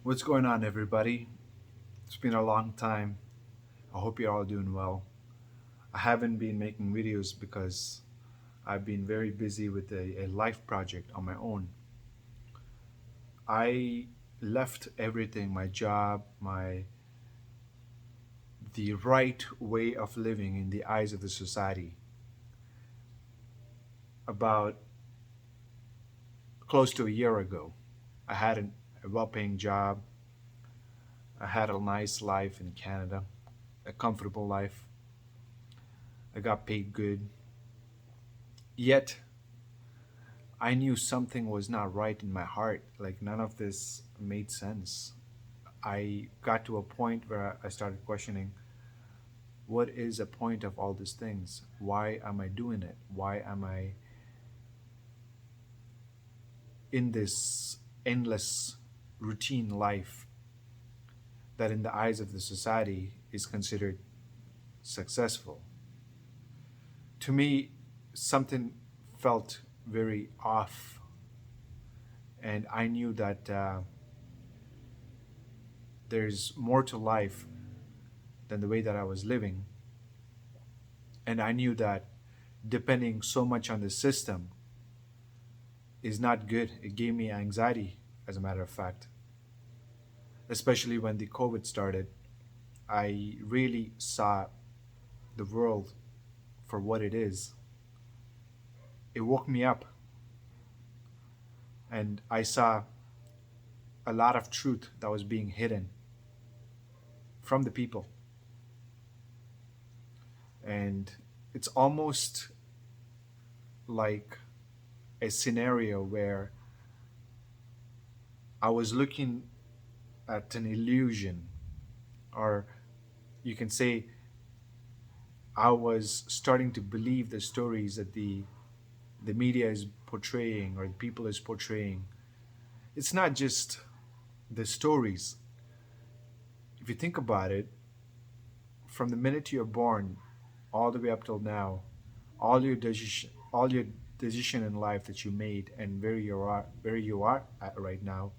What's going on, everybody? It's been a long time. I hope you're all doing well. I haven't been making videos because I've been very busy with a life project on my own. I left everything, my job, the right way of living in the eyes of the society, about close to a year ago. I had a well-paying job. I had a nice life in Canada, a comfortable life. I got paid good. Yet I knew something was not right in my heart. Like none of this made sense. I got to a point where I started questioning, what is the point of all these things? Why am I doing it? Why am I in this endless routine life that in the eyes of the society is considered successful? To me, something felt very off, and I knew that there's more to life than the way that I was living. And I knew that depending so much on the system is not good. It gave me anxiety, as a matter of fact. Especially when the COVID started, I really saw the world for what it is. It woke me up, and I saw a lot of truth that was being hidden from the people. And it's almost like a scenario where I was looking at an illusion, or you can say I was starting to believe the stories that the media is portraying or the people is portraying. It's not just the stories. If you think about it, from the minute you're born all the way up till now, all your decision in life that you made and where you are at right now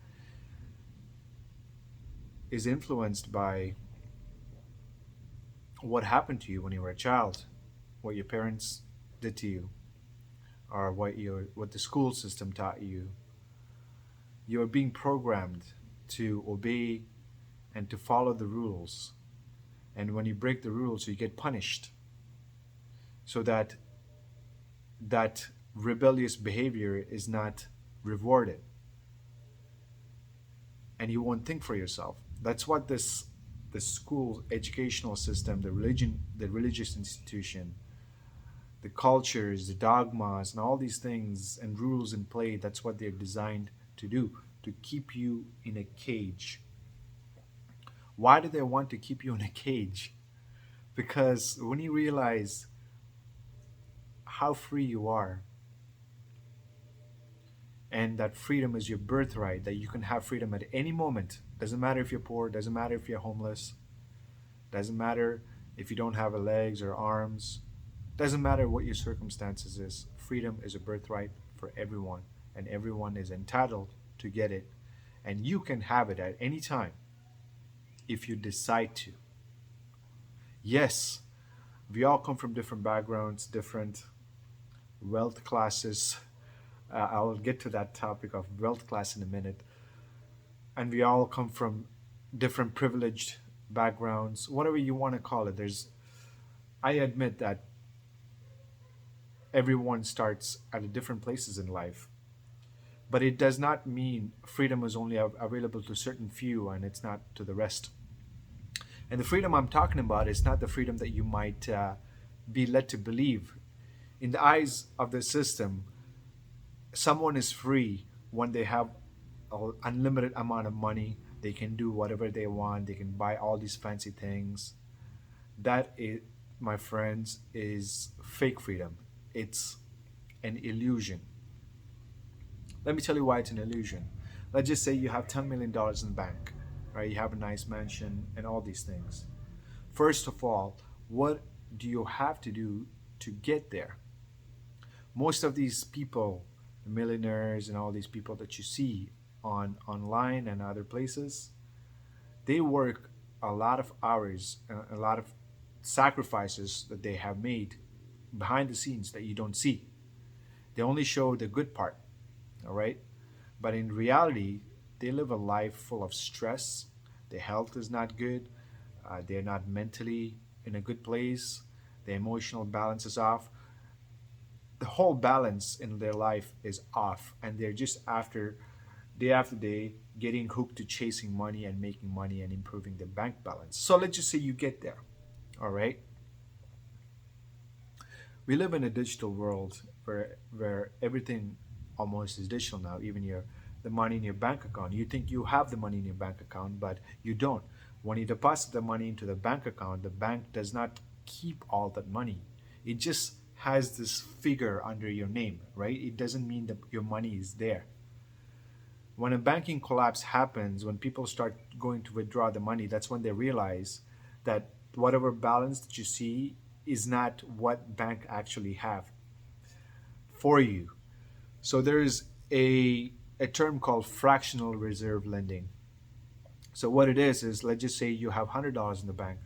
is influenced by what happened to you when you were a child, what your parents did to you, or what the school system taught you. You're being programmed to obey and to follow the rules. And when you break the rules, you get punished. So that rebellious behavior is not rewarded, and you won't think for yourself. That's what this the school educational system, the religious institution, the cultures, the dogmas, and all these things and rules in play. That's what they're designed to do, to keep you in a cage. Why do they want to keep you in a cage? Because when you realize how free you are, and that freedom is your birthright, that you can have freedom at any moment, doesn't matter if you're poor, doesn't matter if you're homeless, doesn't matter if you don't have legs or arms, doesn't matter what your circumstances is, freedom is a birthright for everyone, and everyone is entitled to get it, and you can have it at any time if you decide to. Yes, we all come from different backgrounds, different wealth classes. I'll get to that topic of wealth class in a minute. And we all come from different privileged backgrounds, whatever you want to call it. I admit that everyone starts at a different places in life, but it does not mean freedom is only available to certain few and it's not to the rest. And the freedom I'm talking about is not the freedom that you might be led to believe. In the eyes of the system, someone is free when they have an unlimited amount of money. They can do whatever they want. They can buy all these fancy things. That is, my friends, is fake freedom. It's an illusion. Let me tell you why it's an illusion. Let's just say you have $10 million in the bank, right? You have a nice mansion and all these things. First of all, what do you have to do to get there? Most of these people, the millionaires and all these people that you see, on online and other places, they work a lot of hours, a lot of sacrifices that they have made behind the scenes that you don't see. They only show the good part, all right? But in reality, they live a life full of stress. Their health is not good. They're not mentally in a good place. Their emotional balance is off. The whole balance in their life is off, and they're just after day getting hooked to chasing money and making money and improving their bank balance. So let's just say you get there, all right? We live in a digital world where everything almost is digital now, even your the money in your bank account. You think you have the money in your bank account, but you don't. When you deposit the money into the bank account, the bank does not keep all that money. It just has this figure under your name, right? It doesn't mean that your money is there. When a banking collapse happens, when people start going to withdraw the money, that's when they realize that whatever balance that you see is not what bank actually have for you. So there is a term called fractional reserve lending. So what it is let's just say you have $100 in the bank.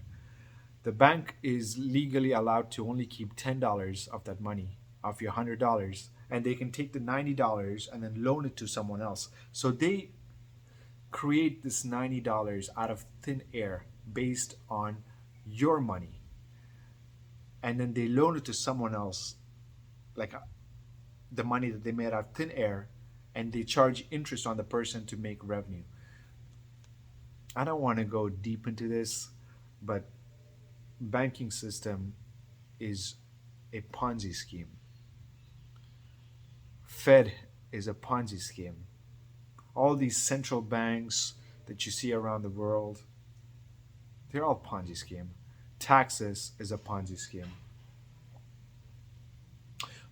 The bank is legally allowed to only keep $10 of that money, of your $100, and they can take the $90 and then loan it to someone else. So they create this $90 out of thin air based on your money, and then they loan it to someone else, like the money that they made out of thin air, and they charge interest on the person to make revenue. I don't want to go deep into this, but banking system is a Ponzi scheme. Fed is a Ponzi scheme. All these central banks that you see around the world, they're all Ponzi scheme. Taxes is a Ponzi scheme.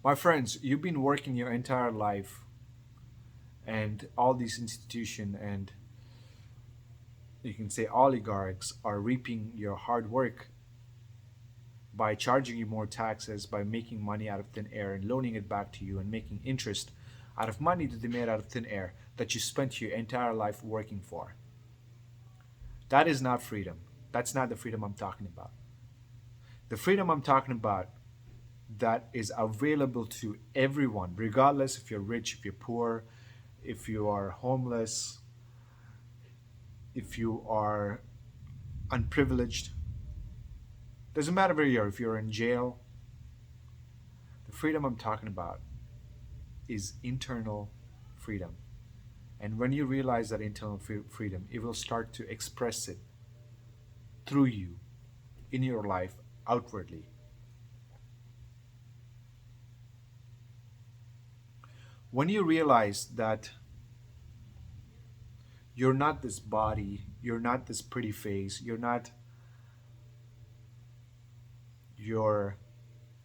My friends, you've been working your entire life, and all these institutions and you can say oligarchs are reaping your hard work by charging you more taxes, by making money out of thin air and loaning it back to you and making interest out of money that they made out of thin air that you spent your entire life working for. That is not freedom. That's not the freedom I'm talking about. The freedom I'm talking about that is available to everyone, regardless if you're rich, if you're poor, if you are homeless, if you are unprivileged. Doesn't matter where you are, if you're in jail. The freedom I'm talking about is internal freedom. And when you realize that internal freedom, it will start to express it through you in your life outwardly. When you realize that you're not this body, you're not this pretty face, you're not your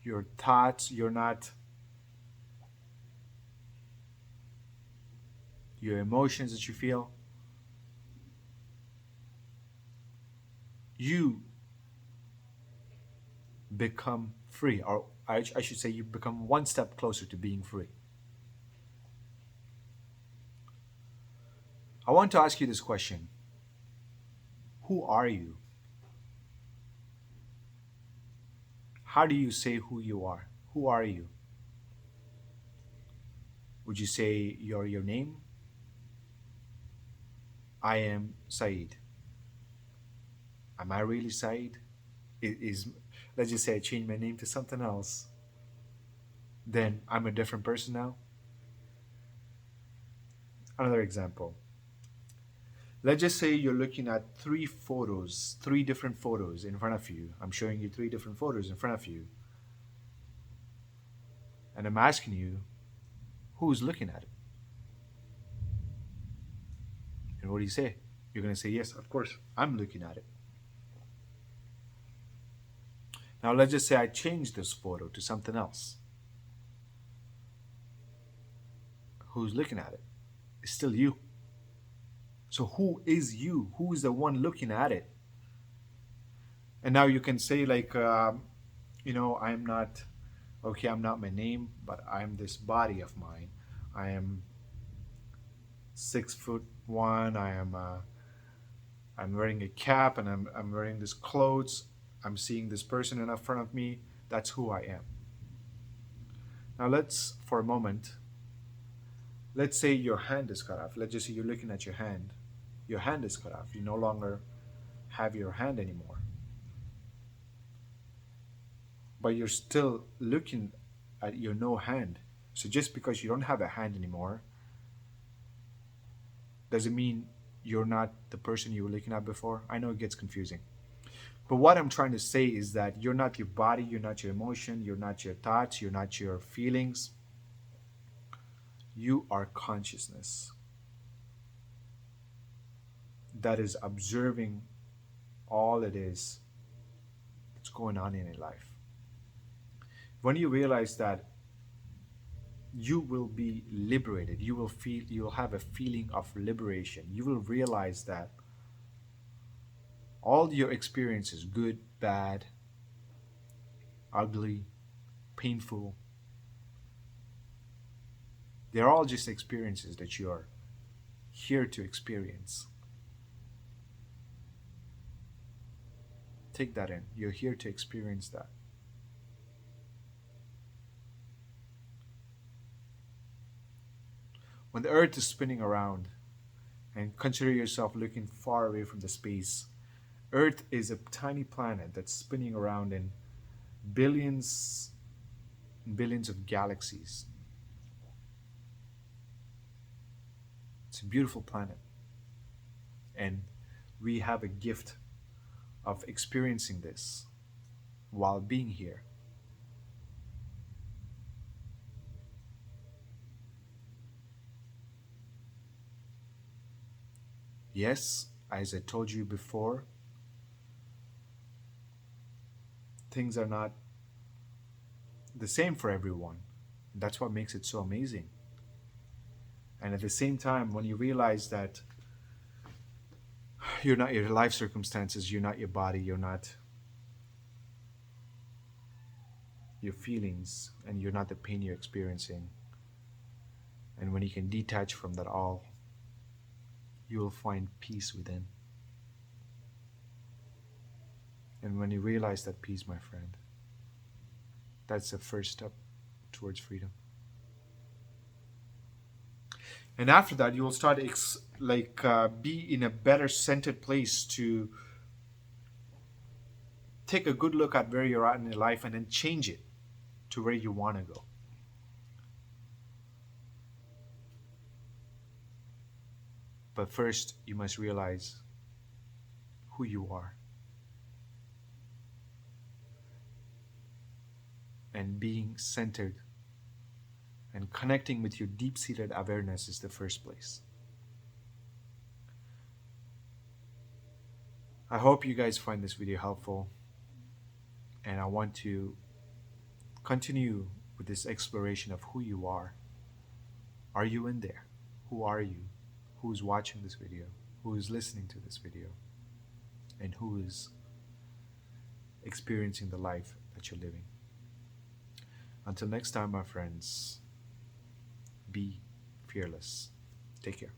your thoughts, you're not your emotions that you feel, you become free, or I should say, you become one step closer to being free. I want to ask you this question: who are you? How do you say who you are? Who are you? Would you say you're your name? I am Saeed. Am I really Saeed? Is let's just say I change my name to something else. Then I'm a different person now. Another example. Let's just say you're looking at three photos, three different photos in front of you. I'm showing you three different photos in front of you. And I'm asking you, who's looking at it? And what do you say? You're going to say, yes, of course, I'm looking at it. Now, let's just say I change this photo to something else. Who's looking at it? It's still you. So, who is you? Who is the one looking at it? And now you can say, like, I'm not, okay, I'm not my name, but I'm this body of mine. I am 6'1". I'm wearing a cap and I'm wearing this clothes. I'm seeing this person in front of me. That's who I am. Now let's, for a moment, let's say your hand is cut off. Let's just say you're looking at your hand. Your hand is cut off. You no longer have your hand anymore. But you're still looking at your no hand. So just because you don't have a hand anymore doesn't mean you're not the person you were looking at before. I know it gets confusing. But what I'm trying to say is that you're not your body, you're not your emotion, you're not your thoughts, you're not your feelings. You are consciousness that is observing all it is that's going on in your life. When you realize that, you will be liberated. You'll have a feeling of liberation. You will realize that all your experiences, good, bad, ugly, painful, they're all just experiences that you are here to experience. Take that in. You're here to experience that. When the earth is spinning around, and consider yourself looking far away from the space, Earth is a tiny planet that's spinning around in billions and billions of galaxies. It's a beautiful planet. And we have a gift of experiencing this while being here. Yes, as I told you before, things are not the same for everyone. That's what makes it so amazing. And at the same time, when you realize that you're not your life circumstances, you're not your body, you're not your feelings, and you're not the pain you're experiencing, and when you can detach from that all, you will find peace within. And when you realize that peace, my friend, that's the first step towards freedom. And after that, you will start be in a better centered place to take a good look at where you're at in your life and then change it to where you want to go. But first, you must realize who you are. And being centered and connecting with your deep seated awareness is the first place. I hope you guys find this video helpful. And I want to continue with this exploration of who you are. Are you in there? Who are you? Who is watching this video? Who is listening to this video? And who is experiencing the life that you're living? Until next time, my friends, be fearless. Take care.